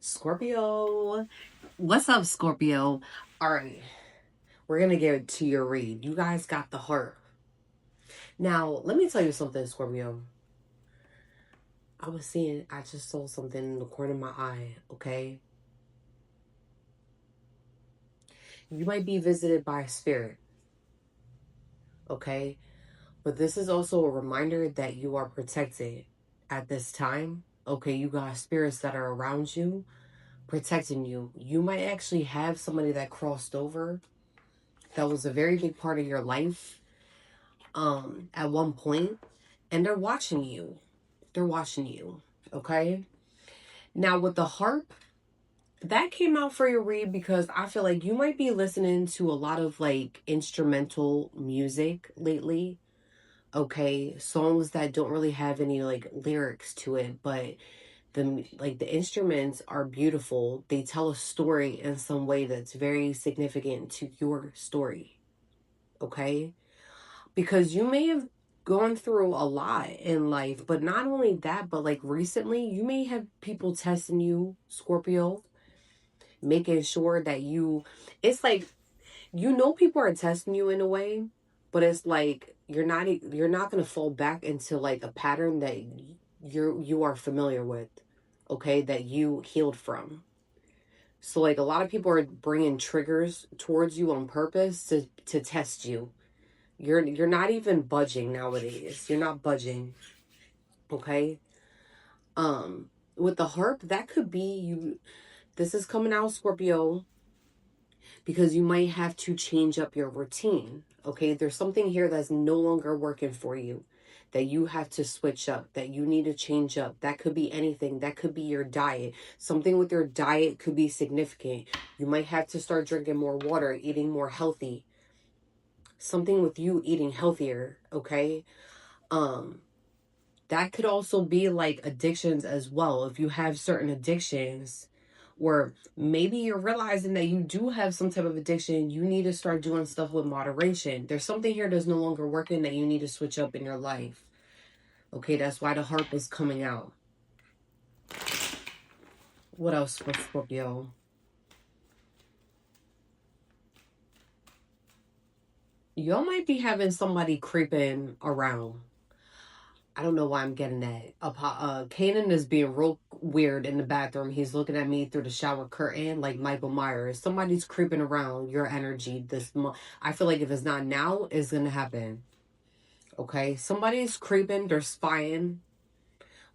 Scorpio. What's up, Scorpio? All right, we're going to get to your read. You guys got the heart. Now, let me tell you something, Scorpio. I just saw something in the corner of my eye, okay? You might be visited by a spirit, okay? But this is also a reminder that you are protected at this time, okay? You got spirits that are around you, protecting you. You might actually have somebody that crossed over that was a very big part of your life at one point, and they're watching you, okay? Now with the harp, that came out for your read because I feel like you might be listening to a lot of like instrumental music lately, okay? Songs that don't really have any like lyrics to it, but the instruments are beautiful. They tell a story in some way that's very significant to your story, okay? Because you may have gone through a lot in life, but not only that, but like recently you may have people testing you, Scorpio, making sure that it's like, people are testing you in a way, but it's like you're not going to fall back into like a pattern that you are familiar with, okay, that you healed from. So like a lot of people are bringing triggers towards you on purpose to test you. You're not even budging nowadays. You're not budging. Okay? With the harp, that could be you. This is coming out, Scorpio, because you might have to change up your routine. Okay? There's something here that's no longer working for you, that you have to switch up, that you need to change up. That could be anything. That could be your diet. Something with your diet could be significant. You might have to start drinking more water, eating more healthy. Something with you eating healthier, okay? That could also be like addictions as well. If you have certain addictions, or maybe you're realizing that you do have some type of addiction, you need to start doing stuff with moderation. There's something here that's no longer working that you need to switch up in your life. Okay, that's why the harp is coming out. What else for Scorpio? Y'all might be having somebody creeping around. I don't know why I'm getting that. Kanan is being real weird in the bathroom. He's looking at me through the shower curtain like Michael Myers. Somebody's creeping around your energy this month. I feel like if it's not now, it's going to happen. Okay? Somebody's creeping. They're spying.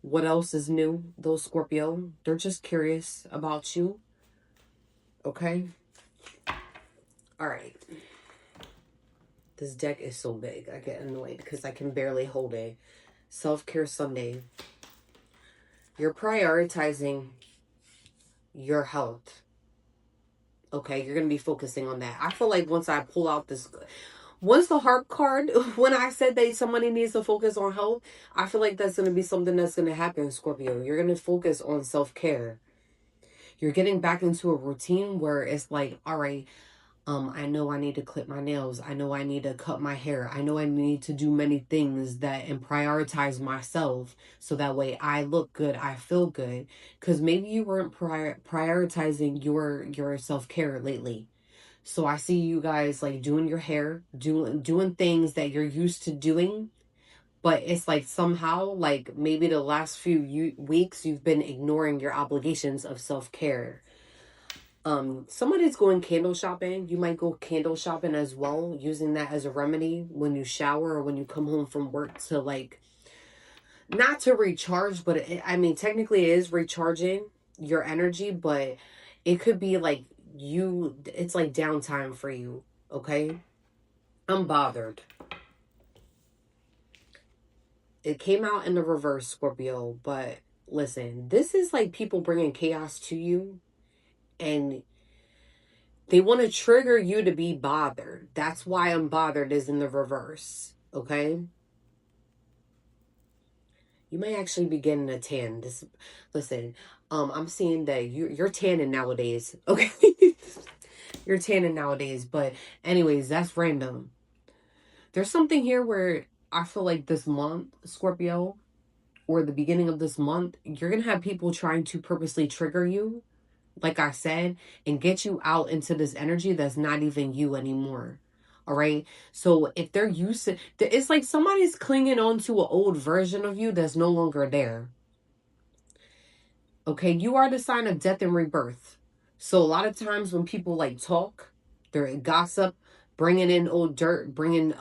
What else is new? Those Scorpio. They're just curious about you. Okay? All right. This deck is so big. I get annoyed because I can barely hold it. Self-Care Sunday. You're prioritizing your health. Okay, you're going to be focusing on that. I feel like once the harp card, when I said that somebody needs to focus on health, I feel like that's going to be something that's going to happen, Scorpio. You're going to focus on self-care. You're getting back into a routine where it's like, all right, I know I need to clip my nails. I know I need to cut my hair. I know I need to do many things and prioritize myself so that way I look good, I feel good. Because maybe you weren't prioritizing your self-care lately. So I see you guys like doing your hair, doing things that you're used to doing, but it's like somehow like maybe the last few weeks you've been ignoring your obligations of self-care. Somebody's going candle shopping. You might go candle shopping as well, using that as a remedy when you shower or when you come home from work to like, not to recharge, but technically it is recharging your energy, but it could be like it's like downtime for you, okay? I'm bothered. It came out in the reverse, Scorpio, but listen, this is like people bringing chaos to you, and they want to trigger you to be bothered. That's why I'm bothered is in the reverse. Okay? You may actually be getting a tan. Listen, I'm seeing that you're tanning nowadays. Okay? You're tanning nowadays. But anyways, that's random. There's something here where I feel like this month, Scorpio, or the beginning of this month, you're going to have people trying to purposely trigger you. like I said, and get you out into this energy that's not even you anymore. All right. So if they're used to, it's like somebody's clinging on to an old version of you that's no longer there. Okay. You are the sign of death and rebirth. So a lot of times when people like talk, they're gossip, bringing in old dirt, bringing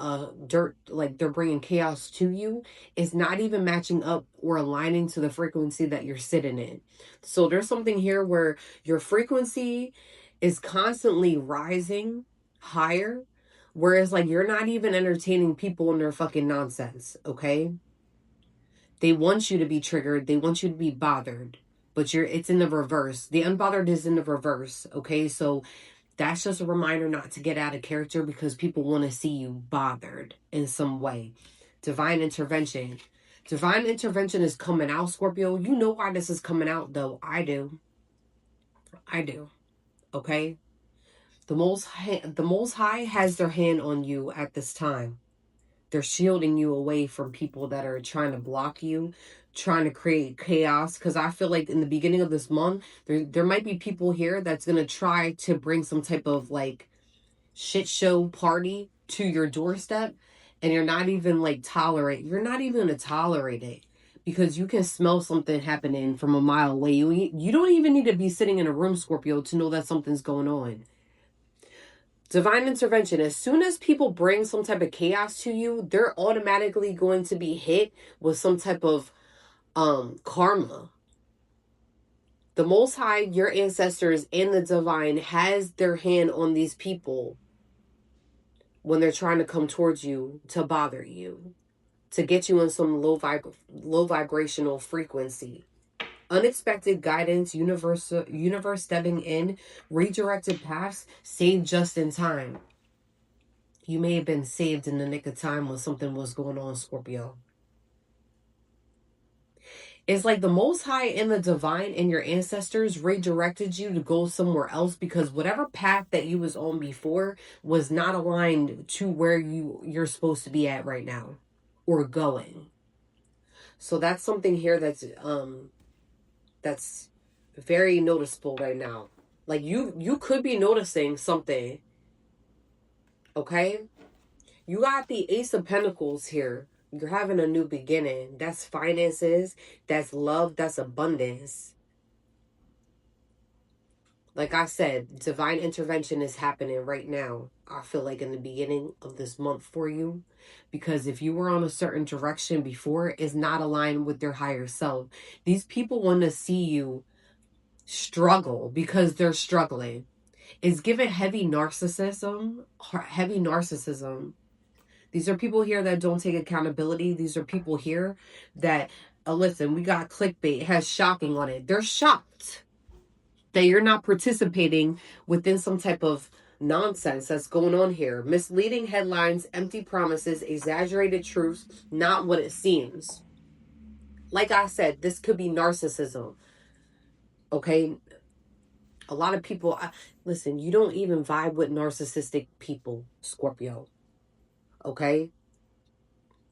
dirt, like they're bringing chaos to you, is not even matching up or aligning to the frequency that you're sitting in. So there's something here where your frequency is constantly rising higher, whereas like you're not even entertaining people in their fucking nonsense. Okay, they want you to be triggered, they want you to be bothered, but it's in the reverse. The unbothered is in the reverse. Okay, so that's just a reminder not to get out of character, because people want to see you bothered in some way. Divine intervention. Divine intervention is coming out, Scorpio. You know why this is coming out, though. I do. I do. Okay? The Most High has their hand on you at this time. They're shielding you away from people that are trying to block you, trying to create chaos. Because I feel like in the beginning of this month, there might be people here that's going to try to bring some type of like shit show party to your doorstep, and you're not even you're not even gonna tolerate it, because you can smell something happening from a mile away. You don't even need to be sitting in a room, Scorpio, to know that something's going on. Divine intervention. As soon as people bring some type of chaos to you, they're automatically going to be hit with some type of karma. The Most High, your ancestors, and the divine has their hand on these people when they're trying to come towards you to bother you, to get you in some low vibrational frequency. Unexpected guidance, universe stepping in, redirected paths, saved just in time. You may have been saved in the nick of time when something was going on, Scorpio. It's like the Most High and the divine and your ancestors redirected you to go somewhere else, because whatever path that you was on before was not aligned to where you're supposed to be at right now or going. So that's something here that's very noticeable right now. Like you could be noticing something. Okay? You got the Ace of Pentacles here. You're having a new beginning. That's finances, that's love, that's abundance. Like I said, divine intervention is happening right now. I feel like in the beginning of this month for you. Because if you were on a certain direction before, it's not aligned with your higher self. These people want to see you struggle because they're struggling. It's given heavy narcissism. Heavy narcissism. These are people here that don't take accountability. These are people here that, listen, we got clickbait, it has shocking on it. They're shocked that you're not participating within some type of nonsense that's going on here. Misleading headlines, empty promises, exaggerated truths, not what it seems. Like I said, this could be narcissism. Okay? A lot of people, listen, you don't even vibe with narcissistic people, Scorpio. Okay?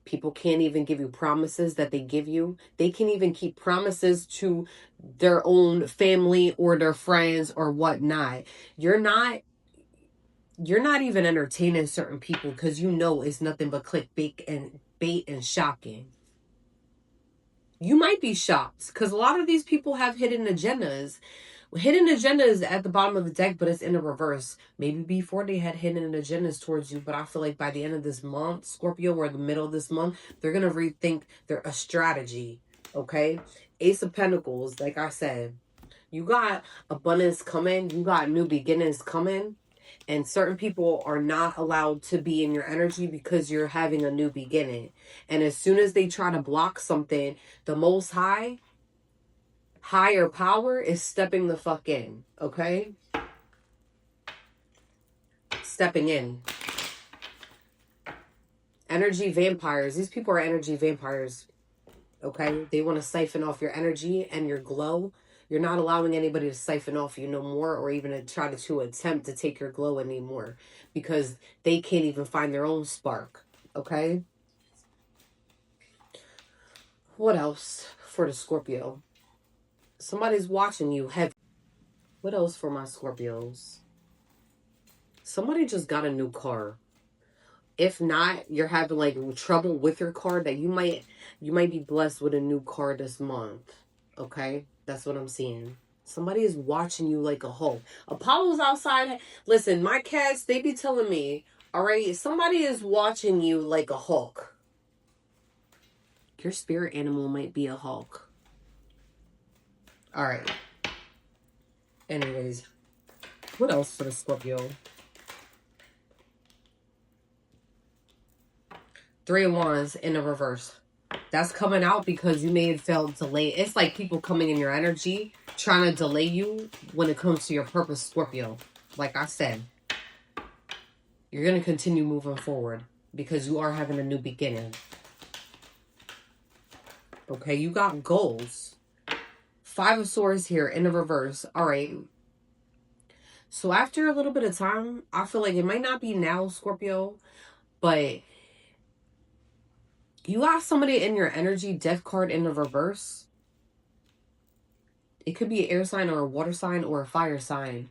People can't even give you promises that they give you. They can't even keep promises to their own family or their friends or whatnot. You're not even entertaining certain people because you know it's nothing but clickbait and bait and shocking. You might be shocked because a lot of these people have hidden agendas. Hidden agendas at the bottom of the deck, but it's in the reverse. Maybe before they had hidden agendas towards you, but I feel like by the end of this month, Scorpio, or the middle of this month, they're going to rethink a strategy, okay? Ace of Pentacles, like I said, you got abundance coming, you got new beginnings coming, and certain people are not allowed to be in your energy because you're having a new beginning. And as soon as they try to block something, the Most High, higher power is stepping the fuck in, okay? Stepping in. Energy vampires. These people are energy vampires, okay? They want to siphon off your energy and your glow. You're not allowing anybody to siphon off you no more, or even to try to attempt to take your glow anymore, because they can't even find their own spark, okay? What else for the Scorpio? Somebody's watching you heavy. What else for my Scorpios? Somebody just got a new car. If not, you're having like trouble with your car, that you might be blessed with a new car this month. Okay? That's what I'm seeing. Somebody is watching you like a hawk. Apollo's outside. Listen, my cats, they be telling me, all right, somebody is watching you like a hawk. Your spirit animal might be a hawk. All right. Anyways, what else for the Scorpio? 3 of Wands in the reverse. That's coming out because you may have felt delayed. It's like people coming in your energy, trying to delay you when it comes to your purpose, Scorpio. Like I said, you're going to continue moving forward because you are having a new beginning. Okay, you got goals. 5 of Swords here in the reverse. All right. So after a little bit of time, I feel like it might not be now, Scorpio, but you got somebody in your energy, Death card in the reverse. It could be an air sign or a water sign or a fire sign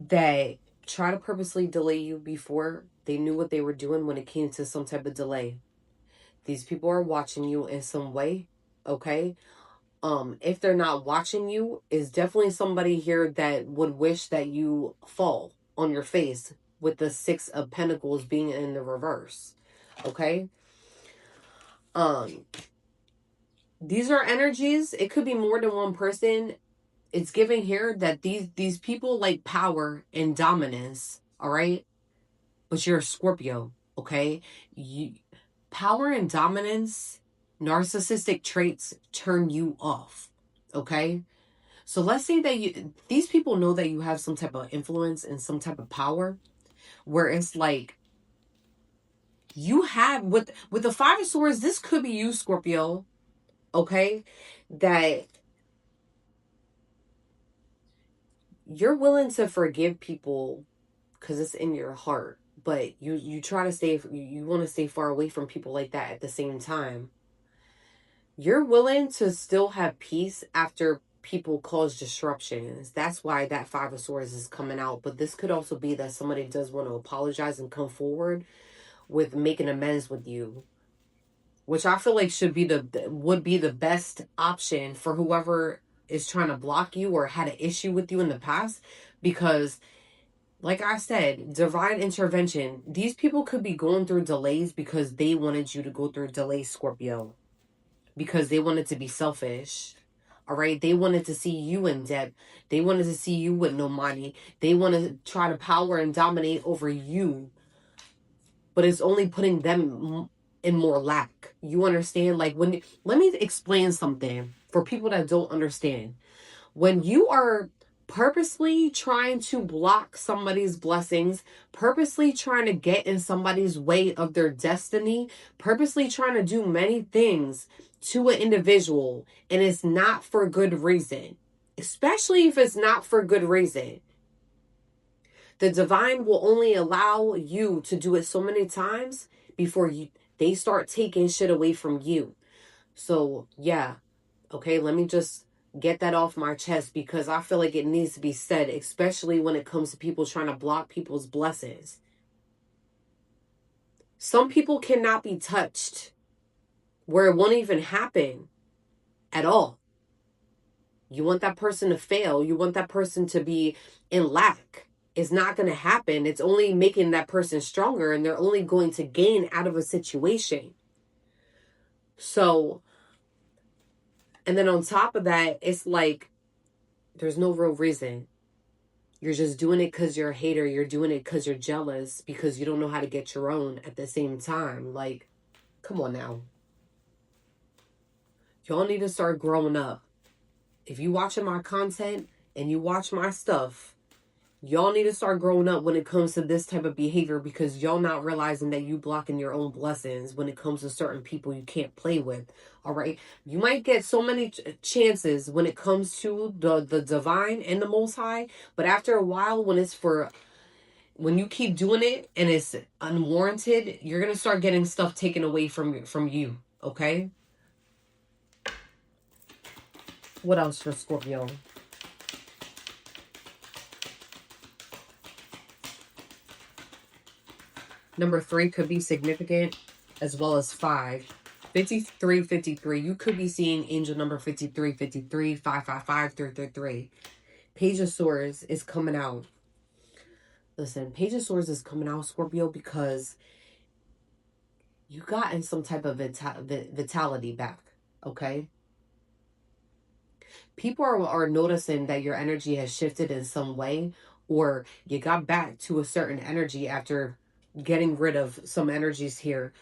that try to purposely delay you before they knew what they were doing when it came to some type of delay. These people are watching you in some way, okay? If they're not watching you, is definitely somebody here that would wish that you fall on your face with the 6 of Pentacles being in the reverse, okay? These are energies. It could be more than one person. It's giving here that these people like power and dominance, all right? But you're a Scorpio, okay? Power and dominance, narcissistic traits turn you off, okay? So let's say that these people know that you have some type of influence and some type of power, where it's like you have with the 5 of Swords. This could be you, Scorpio, okay? That you're willing to forgive people because it's in your heart, but you try to stay, you want to stay far away from people like that. At the same time, you're willing to still have peace after people cause disruptions. That's why that 5 of Swords is coming out. But this could also be that somebody does want to apologize and come forward with making amends with you, which I feel like would be the best option for whoever is trying to block you or had an issue with you in the past. Because like I said, divine intervention. These people could be going through delays because they wanted you to go through delays, Scorpio. Because they wanted to be selfish. All right? They wanted to see you in debt. They wanted to see you with no money. They want to try to power and dominate over you. But it's only putting them in more lack. You understand? Like let me explain something for people that don't understand. When you are purposely trying to block somebody's blessings, purposely trying to get in somebody's way of their destiny, purposely trying to do many things to an individual, and it's not for good reason, especially if it's not for good reason, the divine will only allow you to do it so many times before they start taking shit away from you. So yeah, okay, let me just get that off my chest because I feel like it needs to be said, especially when it comes to people trying to block people's blessings. Some people cannot be touched where it won't even happen at all. You want that person to fail. You want that person to be in lack. It's not going to happen. It's only making that person stronger, and they're only going to gain out of a situation. So, and then on top of that, it's like there's no real reason. You're just doing it because you're a hater. You're doing it because you're jealous because you don't know how to get your own at the same time. Like, come on now. Y'all need to start growing up. If you watching my content and you watch my stuff, y'all need to start growing up when it comes to this type of behavior because y'all not realizing that you blocking your own blessings when it comes to certain people you can't play with. All right. You might get so many chances when it comes to the divine and the Most High. But after a while, when you keep doing it and it's unwarranted, you're going to start getting stuff taken away from you. Okay. What else for Scorpio? Number 3 could be significant, as well as 5. 53, 53. You could be seeing angel number 53, 53, 555, 333. Page of Swords is coming out. Listen, Page of Swords is coming out, Scorpio, because you gotten some type of vitality back, okay? People are noticing that your energy has shifted in some way, or you got back to a certain energy after getting rid of some energies here,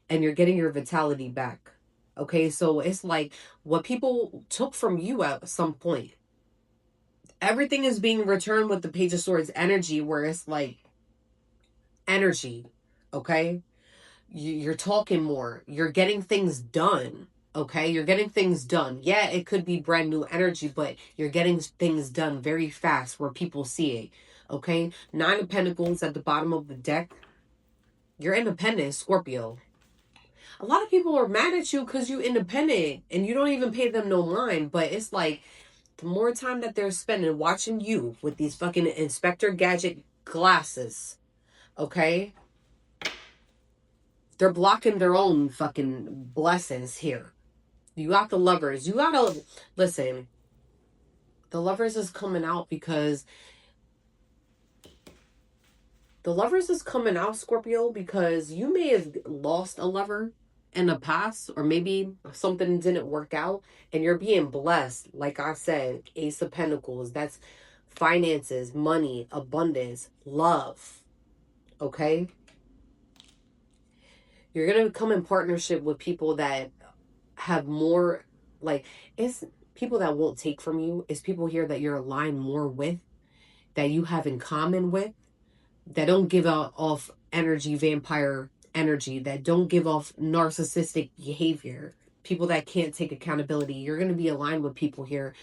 and you're getting your vitality back. Okay, so it's like what people took from you at some point. Everything is being returned with the Page of Swords energy, where it's like energy, okay? You're talking more. You're getting things done. Okay, you're getting things done. Yeah, it could be brand new energy, but you're getting things done very fast where people see it. Okay, 9 of Pentacles at the bottom of the deck. You're independent, Scorpio. A lot of people are mad at you because you're independent and you don't even pay them no mind. But it's like the more time that they're spending watching you with these fucking Inspector Gadget glasses, okay, they're blocking their own fucking blessings here. You got the Lovers. You gotta listen. The Lovers is coming out because the Lovers is coming out, Scorpio, because you may have lost a lover in the past, or maybe something didn't work out, and you're being blessed. Like I said, Ace of Pentacles. That's finances, money, abundance, love. Okay? You're gonna come in partnership with people that have more, like, it's people that won't take from you. It's people here that you're aligned more with, that you have in common with, that don't give out off energy, vampire energy, that don't give off narcissistic behavior, people that can't take accountability. You're going to be aligned with people here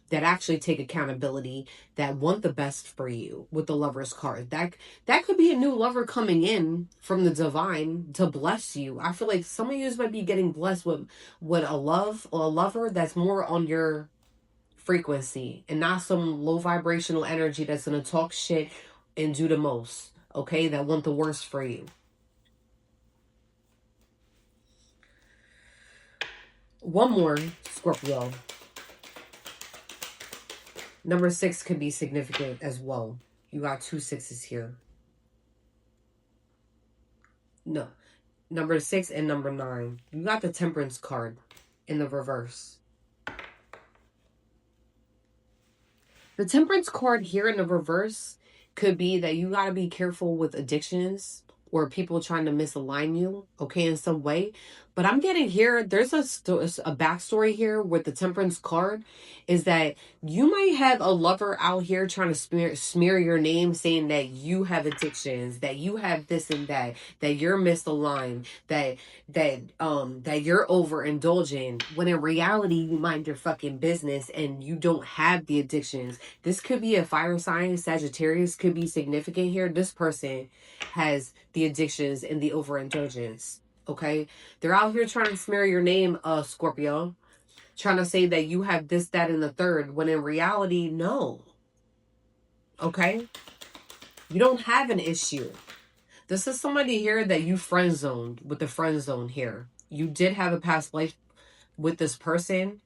that actually take accountability, that want the best for you with the Lover's card. That could be a new lover coming in from the divine to bless you. I feel like some of you might be getting blessed with a love or a lover that's more on your frequency and not some low vibrational energy that's going to talk shit and do the most, okay, that want the worst for you. One more, Scorpio. Number 6 could be significant as well. You got 2 6s here. No. Number 6 and number 9. You got the Temperance card in the reverse. The Temperance card here in the reverse could be that you got to be careful with addictions or people trying to misalign you, okay, in some way. But I'm getting here, there's a backstory here with the Temperance card, is that you might have a lover out here trying to smear your name, saying that you have addictions, that you have this and that you're misaligned, that you're overindulging, when in reality you mind your fucking business and you don't have the addictions. This could be a fire sign. Sagittarius could be significant here. This person has the addictions and the overindulgence. Okay, they're out here trying to smear your name, Scorpio, trying to say that you have this, that, and the third, when in reality, no. Okay, you don't have an issue. This is somebody here that you friend zoned with the friend zone here. You did have a past life with this person.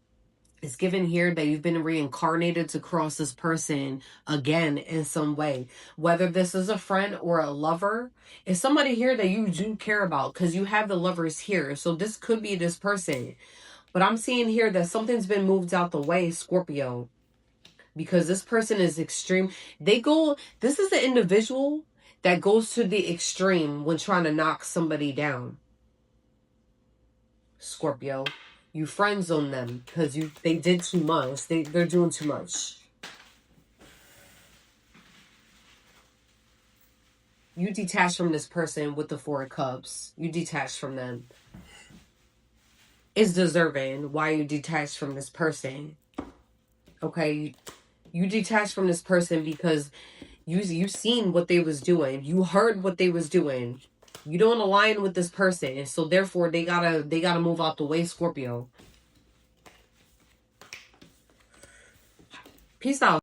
It's given here that you've been reincarnated to cross this person again in some way. Whether this is a friend or a lover, it's somebody here that you do care about, because you have the Lovers here. So this could be this person. But I'm seeing here that something's been moved out the way, Scorpio, because this person is extreme. This is an individual that goes to the extreme when trying to knock somebody down. Scorpio. You friend zone them because they did too much. They're doing too much. You detach from this person with the 4 of Cups. You detach from them. It's deserving why you detach from this person. Okay? You detach from this person because you seen what they was doing. You heard what they was doing. You don't align with this person, and so therefore they gotta move out the way, Scorpio. Peace out.